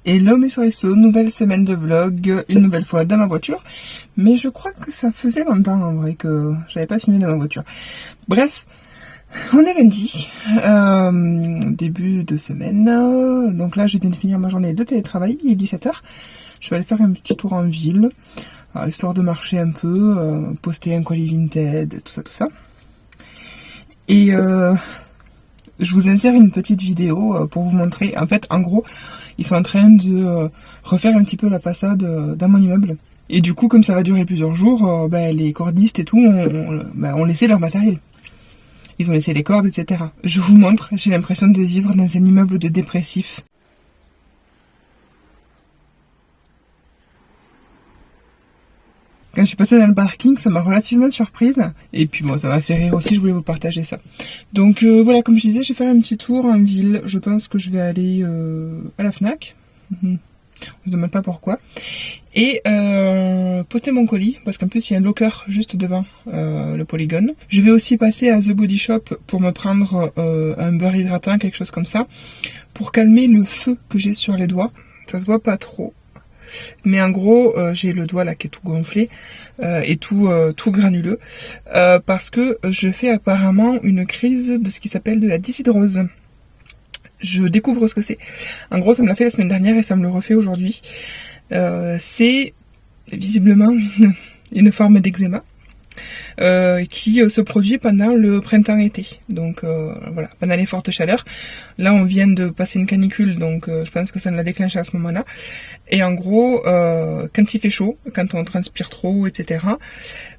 Hello mes soeurs, nouvelle semaine de vlog, une nouvelle fois dans ma voiture. Mais je crois que ça faisait longtemps en vrai que j'avais pas filmé dans ma voiture. Bref, on est lundi, début de semaine. Donc là je viens de finir ma journée de télétravail, il est 17h. Je vais aller faire un petit tour en ville, histoire de marcher un peu, poster un colis Vinted, tout ça. Et je vous insère une petite vidéo pour vous montrer. En fait, en gros, ils sont en train de refaire un petit peu la façade dans mon immeuble. Et du coup, comme ça va durer plusieurs jours, les cordistes et tout ont laissé leur matériel. Ils ont laissé les cordes, etc. Je vous montre, j'ai l'impression de vivre dans un immeuble de dépressif. Quand je suis passée dans le parking, ça m'a relativement surprise. Et puis bon, ça m'a fait rire aussi, je voulais vous partager ça. Donc voilà, comme je disais, je vais faire un petit tour en ville. Je pense que je vais aller à la Fnac. On se demande pas pourquoi. Et poster mon colis, parce qu'en plus il y a un locker juste devant le polygone. Je vais aussi passer à The Body Shop pour me prendre un beurre hydratant, quelque chose comme ça, pour calmer le feu que j'ai sur les doigts. Ça se voit pas trop. Mais en gros, j'ai le doigt là qui est tout gonflé et tout granuleux parce que je fais apparemment une crise de ce qui s'appelle de la dyshydrose. Je découvre ce que c'est. En gros, ça me l'a fait la semaine dernière et ça me le refait aujourd'hui. C'est visiblement une forme d'eczéma qui se produit pendant le printemps-été. Donc voilà, pendant les fortes chaleurs. Là, on vient de passer une canicule, donc je pense que ça me l'a déclenché à ce moment-là. Et en gros, quand il fait chaud, quand on transpire trop, etc.,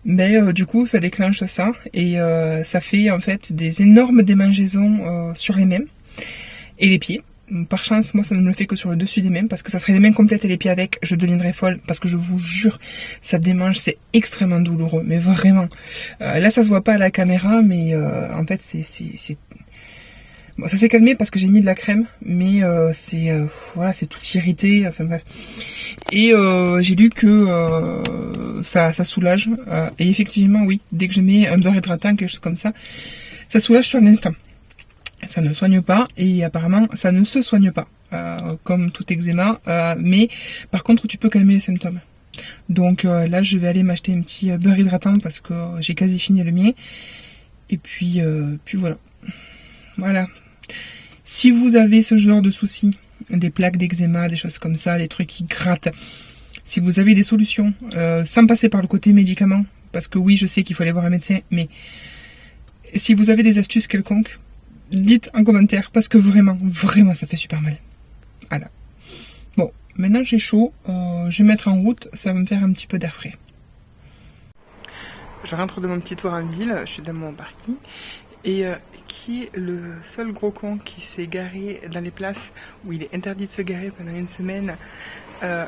du coup, ça déclenche ça. Et ça fait en fait des énormes démangeaisons sur les mains et les pieds. Par chance, moi, ça ne me le fait que sur le dessus des mains, parce que ça serait les mains complètes et les pieds avec, je deviendrais folle, parce que je vous jure, ça démange, c'est extrêmement douloureux, mais vraiment. Là, ça se voit pas à la caméra, mais en fait, c'est... Bon, ça s'est calmé parce que j'ai mis de la crème, mais voilà, c'est tout irrité, enfin bref. Et j'ai lu que ça soulage, et effectivement, oui, dès que je mets un beurre hydratant, quelque chose comme ça soulage sur l'instant. Ça ne soigne pas et apparemment ça ne se soigne pas comme tout eczéma, mais par contre tu peux calmer les symptômes. Donc là je vais aller m'acheter un petit beurre hydratant parce que j'ai quasi fini le mien. Et puis voilà. Si vous avez ce genre de soucis, des plaques d'eczéma, des choses comme ça, des trucs qui grattent, si vous avez des solutions, sans passer par le côté médicament, parce que oui je sais qu'il faut aller voir un médecin, mais si vous avez des astuces quelconques, dites en commentaire, parce que vraiment ça fait super mal. Voilà. Bon, maintenant j'ai chaud, je vais mettre en route, ça va me faire un petit peu d'air frais. Je rentre de mon petit tour en ville, je suis dans mon parking, et qui est le seul gros con qui s'est garé dans les places où il est interdit de se garer pendant une semaine,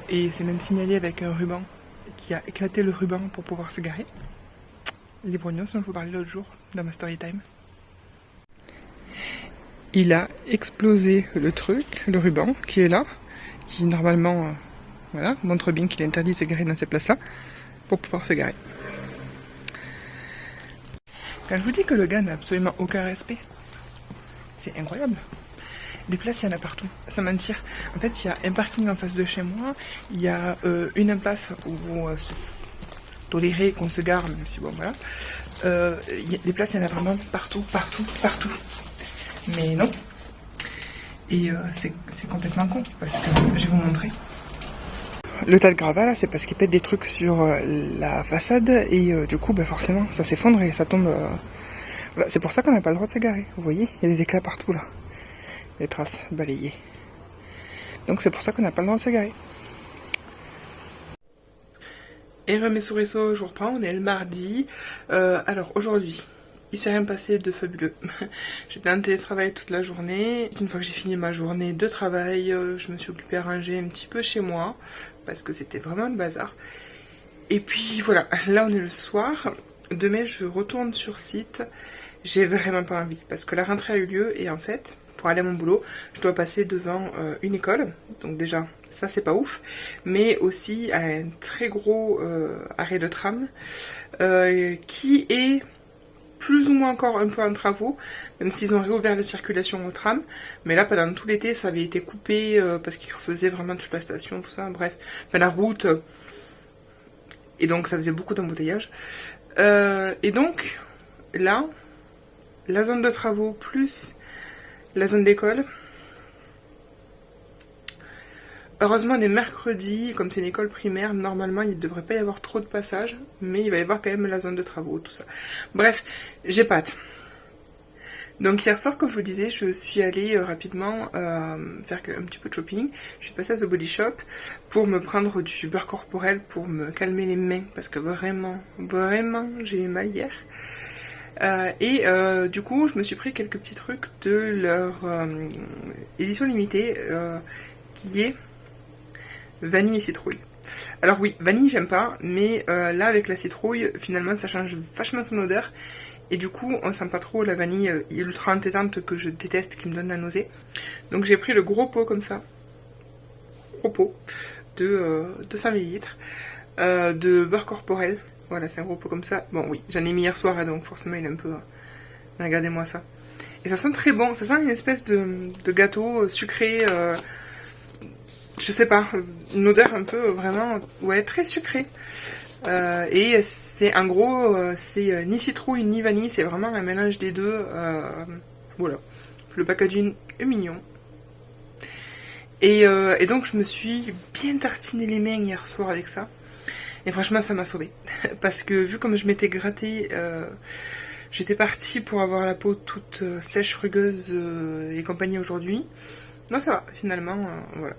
et c'est même signalé avec un ruban, qui a éclaté le ruban pour pouvoir se garer. Les brognons, ça je vous parlais l'autre jour, dans ma story time. Il a explosé le truc, le ruban qui est là, qui normalement voilà, montre bien qu'il est interdit de se garer dans ces places-là pour pouvoir se garer. Quand je vous dis que le gars n'a absolument aucun respect, c'est incroyable. Des places, il y en a partout, sans mentir. En fait, il y a un parking en face de chez moi, il y a une impasse où c'est toléré qu'on se gare, même si bon voilà. Des places, il y en a vraiment partout. Mais non. Et c'est complètement con, parce que je vais vous montrer. Le tas de gravats là, c'est parce qu'il pète des trucs sur la façade et du coup forcément ça s'effondre et ça tombe. Voilà. C'est pour ça qu'on n'a pas le droit de se garer. Vous voyez, il y a des éclats partout là. Les traces balayées. Donc c'est pour ça qu'on n'a pas le droit de se garer. Et mes souriceaux, je vous reprends, on est le mardi. Alors aujourd'hui, il s'est rien passé de fabuleux. J'étais en télétravail toute la journée. Une fois que j'ai fini ma journée de travail, je me suis occupée à ranger un petit peu chez moi, parce que c'était vraiment le bazar. Et puis voilà, là on est le soir. Demain je retourne sur site. J'ai vraiment pas envie, parce que la rentrée a eu lieu et en fait, pour aller à mon boulot, je dois passer devant une école. Donc déjà, ça c'est pas ouf. Mais aussi un très gros arrêt de tram qui est plus ou moins encore un peu en travaux, même s'ils ont réouvert les circulations au tram. Mais là, pendant tout l'été, ça avait été coupé parce qu'ils refaisaient vraiment toute la station, tout ça, bref. Enfin, la route. Et donc, ça faisait beaucoup d'embouteillages. Et donc, là, la zone de travaux plus la zone d'école. Heureusement, les mercredis, comme c'est une école primaire, normalement, il ne devrait pas y avoir trop de passages, mais il va y avoir quand même la zone de travaux, tout ça. Bref, j'ai hâte. Donc hier soir, comme je vous disais, je suis allée rapidement faire un petit peu de shopping. Je suis passée à The Body Shop pour me prendre du beurre corporel pour me calmer les mains, parce que vraiment, j'ai eu mal hier. Du coup, je me suis pris quelques petits trucs de leur édition limitée qui est vanille et citrouille. Alors oui, vanille j'aime pas, mais là avec la citrouille, finalement ça change vachement son odeur. Et du coup, on sent pas trop la vanille ultra entêtante que je déteste, qui me donne la nausée. Donc j'ai pris le gros pot comme ça. Gros pot de 200 ml de beurre corporel. Voilà, c'est un gros pot comme ça. Bon oui, j'en ai mis hier soir, donc forcément il est un peu... regardez-moi ça. Et ça sent très bon, ça sent une espèce de gâteau sucré... je sais pas, une odeur un peu vraiment... ouais, très sucrée. Et c'est en gros, c'est ni citrouille ni vanille, c'est vraiment un mélange des deux. Voilà, le packaging est mignon. Et donc je me suis bien tartiné les mains hier soir avec ça. Et franchement ça m'a sauvée. Parce que vu comme je m'étais grattée, j'étais partie pour avoir la peau toute sèche, rugueuse et compagnie aujourd'hui. Non ça va, finalement, voilà.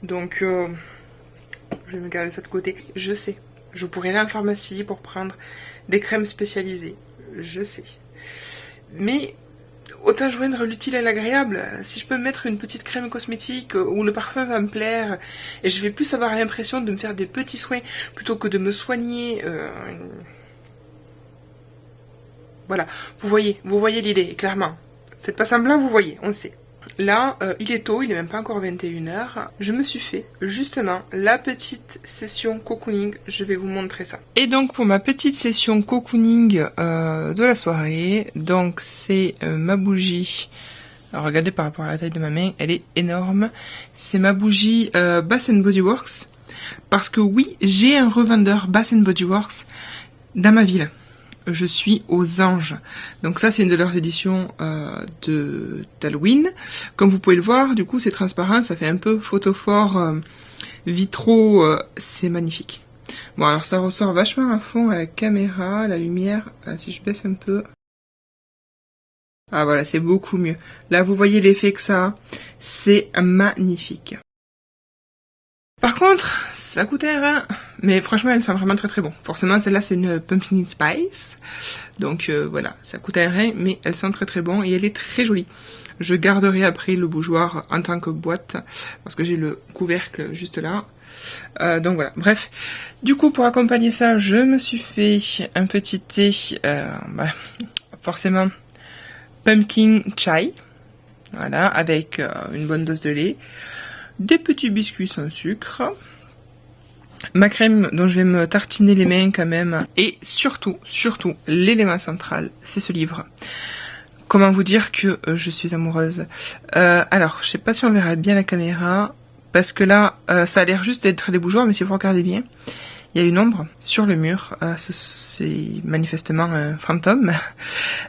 Donc je vais me garder ça de côté. Je sais. Je pourrais aller en pharmacie pour prendre des crèmes spécialisées. Je sais. Mais autant joindre l'utile à l'agréable. Si je peux mettre une petite crème cosmétique où le parfum va me plaire et je vais plus avoir l'impression de me faire des petits soins plutôt que de me soigner. Voilà. Vous voyez l'idée, clairement. Faites pas semblant, vous voyez, on sait. Là, il est tôt, il n'est même pas encore 21h. Je me suis fait, justement, la petite session cocooning. Je vais vous montrer ça. Et donc, pour ma petite session cocooning de la soirée, donc c'est ma bougie. Alors, regardez par rapport à la taille de ma main, elle est énorme. C'est ma bougie Bath Body Works. Parce que oui, j'ai un revendeur Bath Body Works dans ma ville. Je suis aux anges. Donc ça, c'est une de leurs éditions d'Halloween. Comme vous pouvez le voir, du coup, c'est transparent, ça fait un peu photophore, vitraux, c'est magnifique. Bon, alors ça ressort vachement à fond à la caméra, la lumière, si je baisse un peu... Ah voilà, c'est beaucoup mieux. Là, vous voyez l'effet que ça a, c'est magnifique. Par contre, ça coûtait un rein, mais franchement, elle sent vraiment très très bon. Forcément, celle-là, c'est une Pumpkin Spice, donc voilà, ça coûte un rein, mais elle sent très très bon et elle est très jolie. Je garderai après le bougeoir en tant que boîte, parce que j'ai le couvercle juste là. Donc voilà, bref. Du coup, pour accompagner ça, je me suis fait un petit thé, forcément, Pumpkin Chai, voilà, avec une bonne dose de lait. Des petits biscuits sans sucre, ma crème dont je vais me tartiner les mains quand même, et surtout, l'élément central, c'est ce livre. Comment vous dire que je suis amoureuse. Alors, je sais pas si on verra bien la caméra, parce que là, ça a l'air juste d'être des bougeoirs, mais si vous regardez bien, il y a une ombre sur le mur, c'est manifestement un fantôme.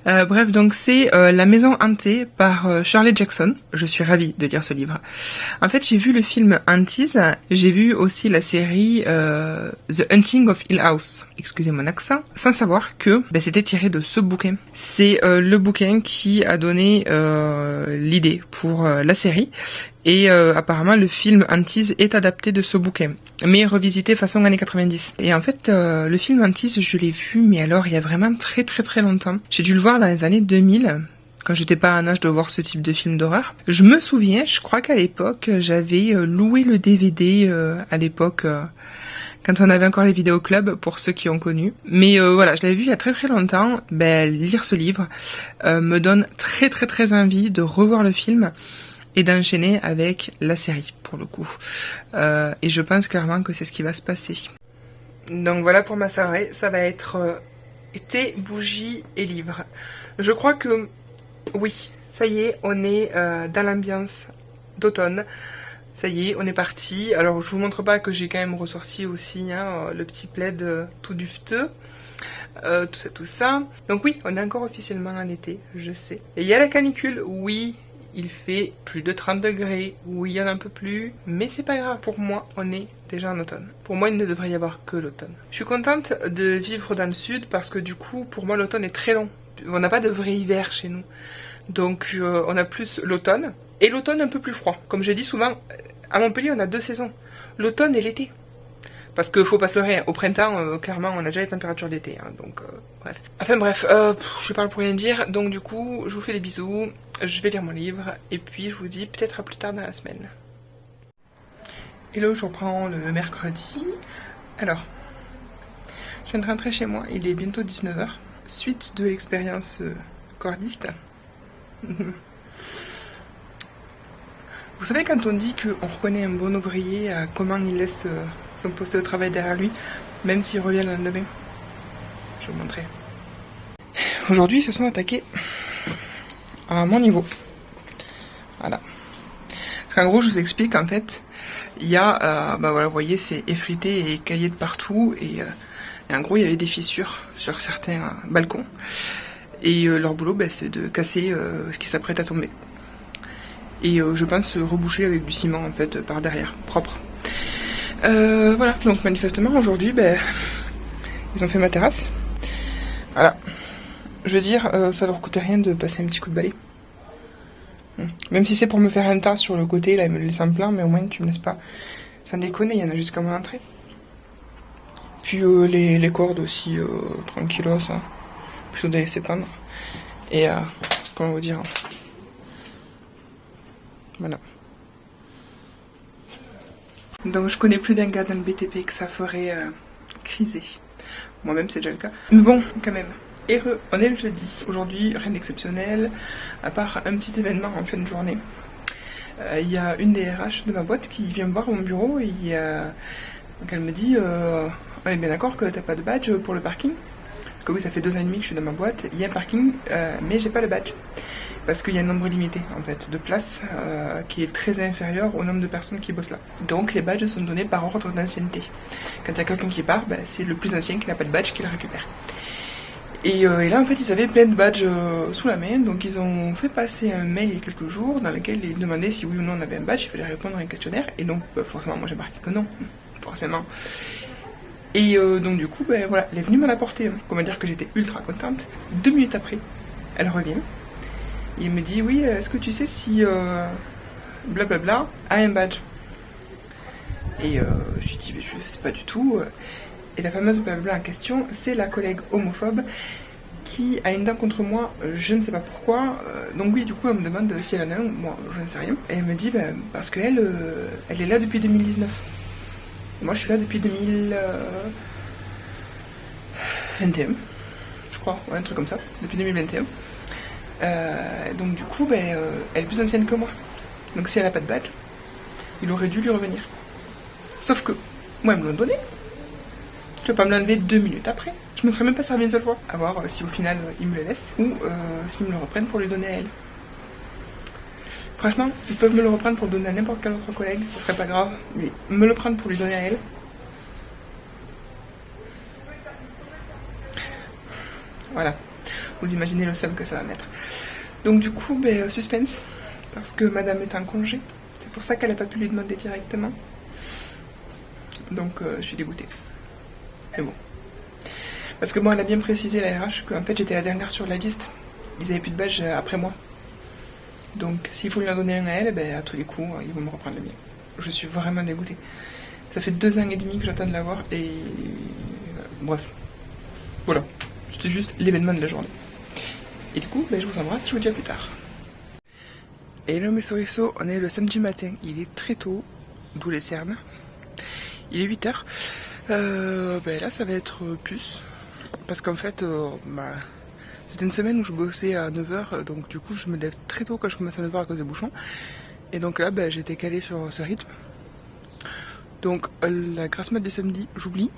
Bref, donc c'est La Maison Hantée par Shirley Jackson. Je suis ravie de lire ce livre. En fait, j'ai vu le film Aunties, j'ai vu aussi la série The Hunting of Hill House, excusez mon accent, sans savoir que c'était tiré de ce bouquin. C'est le bouquin qui a donné l'idée pour la série. Et apparemment, le film Aunties est adapté de ce bouquin, mais revisité façon années 90. Et en fait, le film Aunties, je l'ai vu, mais alors, il y a vraiment très très très longtemps. J'ai dû le voir dans les années 2000, quand j'étais pas en âge de voir ce type de film d'horreur. Je me souviens, je crois qu'à l'époque, j'avais loué le DVD à l'époque... quand on avait encore les vidéoclubs, pour ceux qui ont connu. Mais voilà, je l'avais vu il y a très très longtemps. Lire ce livre me donne très très très envie de revoir le film et d'enchaîner avec la série, pour le coup. Et je pense clairement que c'est ce qui va se passer. Donc voilà pour ma soirée, ça va être thé, bougies et livres. Je crois que oui, ça y est, on est dans l'ambiance d'automne. Ça y est, on est parti. Alors je vous montre pas que j'ai quand même ressorti aussi hein, le petit plaid tout dufteux. Tout ça. Donc oui, on est encore officiellement en été, je sais. Et il y a la canicule, oui, il fait plus de 30 degrés, oui, il y en a un peu plus, mais c'est pas grave, pour moi, on est déjà en automne. Pour moi, il ne devrait y avoir que l'automne. Je suis contente de vivre dans le sud parce que du coup, pour moi, l'automne est très long. On n'a pas de vrai hiver chez nous. Donc on a plus l'automne, et l'automne un peu plus froid. Comme je dis souvent, à Montpellier, on a 2 saisons, l'automne et l'été. Parce que faut pas se leurrer, au printemps, clairement, on a déjà les températures d'été, hein, donc bref. Enfin bref, je parle pour rien dire, donc du coup, je vous fais des bisous, je vais lire mon livre, et puis je vous dis peut-être à plus tard dans la semaine. Hello, je reprends le mercredi. Alors, je viens de rentrer chez moi, il est bientôt 19 h, suite de l'expérience cordiste. Vous savez quand on dit qu'on reconnaît un bon ouvrier à comment il laisse son poste de travail derrière lui, même s'il revient le lendemain. Je vais vous montrer. Aujourd'hui, ils se sont attaqués à mon niveau. Voilà. Parce qu'en gros, je vous explique, en fait, il y a, bah voilà, vous voyez, c'est effrité et écaillé de partout, et en gros, il y avait des fissures sur certains balcons. Et leur boulot, bah, c'est de casser ce qui s'apprête à tomber. Et je pense reboucher avec du ciment en fait par derrière, propre. Voilà, donc manifestement aujourd'hui, ben, ils ont fait ma terrasse. Voilà. Je veux dire, ça leur coûtait rien de passer un petit coup de balai. Même si c'est pour me faire un tas sur le côté, là, ils me le laissent en plein, mais au moins tu me laisses pas. Sans déconner, il y en a jusqu'à mon entrée. Puis les cordes aussi, tranquillos, ça. Plutôt de laisser pendre. Et comment vous dire, voilà. Donc je connais plus d'un gars dans le BTP que ça ferait criser. Moi-même c'est déjà le cas. Mais bon, quand même. Heureux, on est le jeudi. Aujourd'hui, rien d'exceptionnel, à part un petit événement en fin de journée. Il y a une des RH de ma boîte qui vient me voir au bureau et donc elle me dit on est bien d'accord que t'as pas de badge pour le parking? Parce que oui, ça fait 2 ans et demi que je suis dans ma boîte, il y a un parking, mais j'ai pas le badge. Parce qu'il y a un nombre limité en fait de places qui est très inférieur au nombre de personnes qui bossent là. Donc les badges sont donnés par ordre d'ancienneté. Quand il y a quelqu'un qui part, ben, c'est le plus ancien qui n'a pas de badge qui le récupère. Et là en fait ils avaient plein de badges sous la main, donc ils ont fait passer un mail il y a quelques jours dans lequel ils demandaient si oui ou non on avait un badge, il fallait répondre à un questionnaire, et donc forcément moi j'ai marqué que non, forcément. Et donc du coup ben voilà, elle est venue m'en apporter. Comment dire que j'étais ultra contente. 2 minutes après, elle revient. Et il me dit, oui, est-ce que tu sais si blablabla a un badge? Et je lui dis, je sais pas du tout. Et la fameuse blablabla en question, c'est la collègue homophobe qui a une dent contre moi, je ne sais pas pourquoi. Donc oui, du coup, elle me demande si elle en a un, moi, je ne sais rien. Et elle me dit, ben, parce qu'elle elle est là depuis 2019. Et moi, je suis là depuis 2021, je crois, ouais, un truc comme ça, depuis 2021. Donc du coup, ben, elle est plus ancienne que moi. Donc si elle n'a pas de badge, il aurait dû lui revenir. Sauf que, moi, ils me l'ont donné. Tu vas pas me l'enlever 2 minutes après. Je me serais même pas servi une seule fois. À voir si au final, ils me le laissent ou s'ils me le reprennent pour lui donner à elle. Franchement, ils peuvent me le reprendre pour le donner à n'importe quel autre collègue, ce serait pas grave. Mais me le prendre pour lui donner à elle... Voilà. Vous imaginez le seum que ça va mettre. Donc du coup, ben, suspense, parce que madame est en congé. C'est pour ça qu'elle n'a pas pu lui demander directement. Donc je suis dégoûtée. Mais bon. Parce que bon, elle a bien précisé, la RH, qu'en fait j'étais la dernière sur la liste. Ils avaient plus de badge après moi. Donc s'il faut lui en donner un à elle, ben, à tous les coups, ils vont me reprendre le mien. Je suis vraiment dégoûtée. Ça fait 2 ans et demi que j'attends de l'avoir et... bref. Voilà. C'était juste l'événement de la journée. Et du coup, ben, je vous embrasse, je vous dis à plus tard. Hello mes sorisseaux, on est le samedi matin, il est très tôt, d'où les cernes. Il est 8 h. Ben là ça va être plus, parce qu'en fait, c'était une semaine où je bossais à 9 h, donc du coup je me lève très tôt quand je commence à 9 h à cause des bouchons. Et donc là, ben, j'étais calée sur ce rythme. Donc la grasse mat du samedi, j'oublie,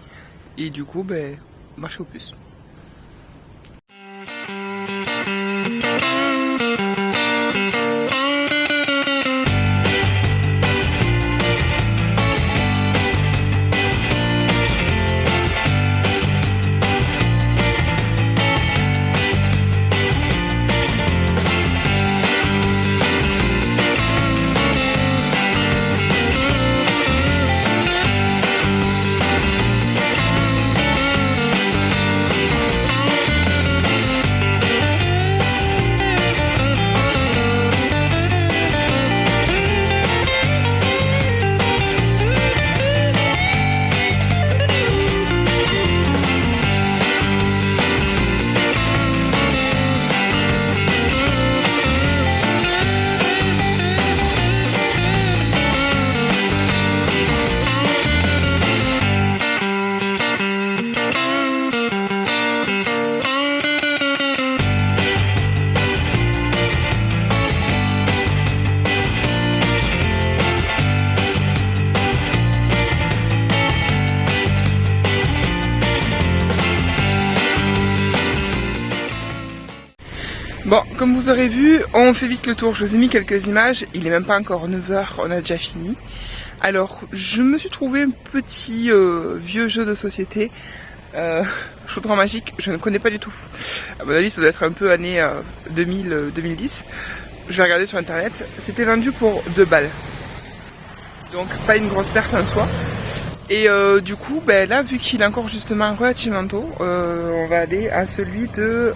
et du coup, ben, marcher au plus. Bon, comme vous aurez vu, on fait vite le tour. Je vous ai mis quelques images. Il est même pas encore 9 h, on a déjà fini. Alors, je me suis trouvé un petit vieux jeu de société. Chaudron magique, je ne connais pas du tout. À mon avis, ça doit être un peu année 2000-2010. Je vais regarder sur internet. C'était vendu pour 2 balles. Donc, pas une grosse perte en soi. Et du coup, ben, là, vu qu'il est encore justement relativement tôt, on va aller à celui de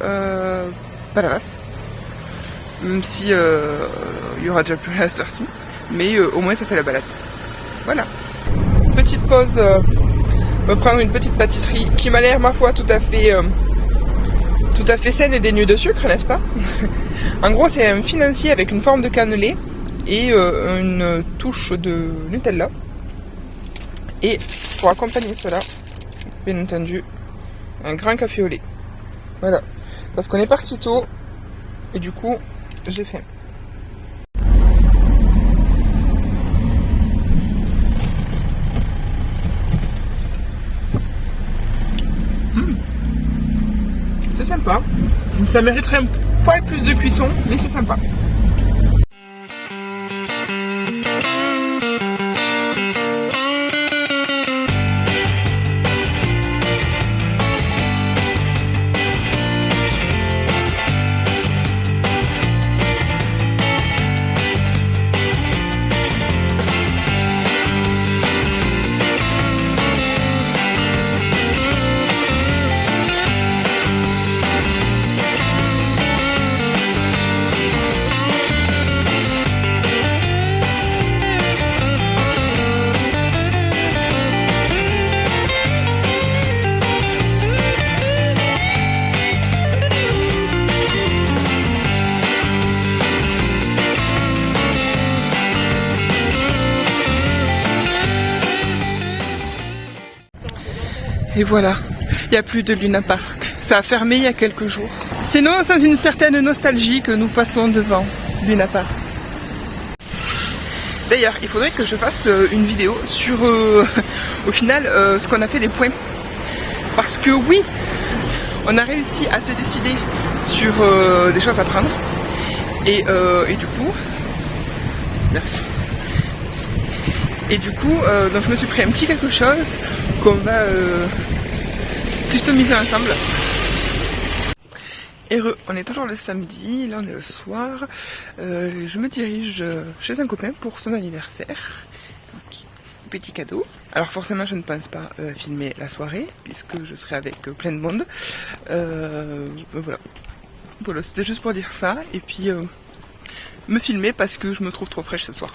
Palavas. Même si il y aura déjà plus rien à cette heure-ci. Mais au moins, ça fait la balade. Voilà. Petite pause, me prendre une petite pâtisserie qui m'a l'air, ma foi, tout à fait saine et dénuée de sucre, n'est-ce pas? En gros, c'est un financier avec une forme de cannelé et une touche de Nutella. Et pour accompagner cela, bien entendu, un grand café au lait. Voilà. Parce qu'on est parti tôt et du coup, j'ai faim. C'est sympa. Ça mériterait un poil plus de cuisson, mais c'est sympa. Et voilà, il n'y a plus de Luna Park. Ça a fermé il y a quelques jours. C'est non sans une certaine nostalgie que nous passons devant Luna Park. D'ailleurs, il faudrait que je fasse une vidéo sur, au final, ce qu'on a fait des points. Parce que oui, on a réussi à se décider sur des choses à prendre. Et du coup, merci. Et du coup, donc je me suis pris un petit quelque chose qu'on va customiser ensemble. Heureux, on est toujours le samedi, là on est le soir. Je me dirige chez un copain pour son anniversaire. Petit cadeau. Alors forcément je ne pense pas filmer la soirée puisque je serai avec plein de monde. Voilà. Voilà, c'était juste pour dire ça et puis me filmer parce que je me trouve trop fraîche ce soir.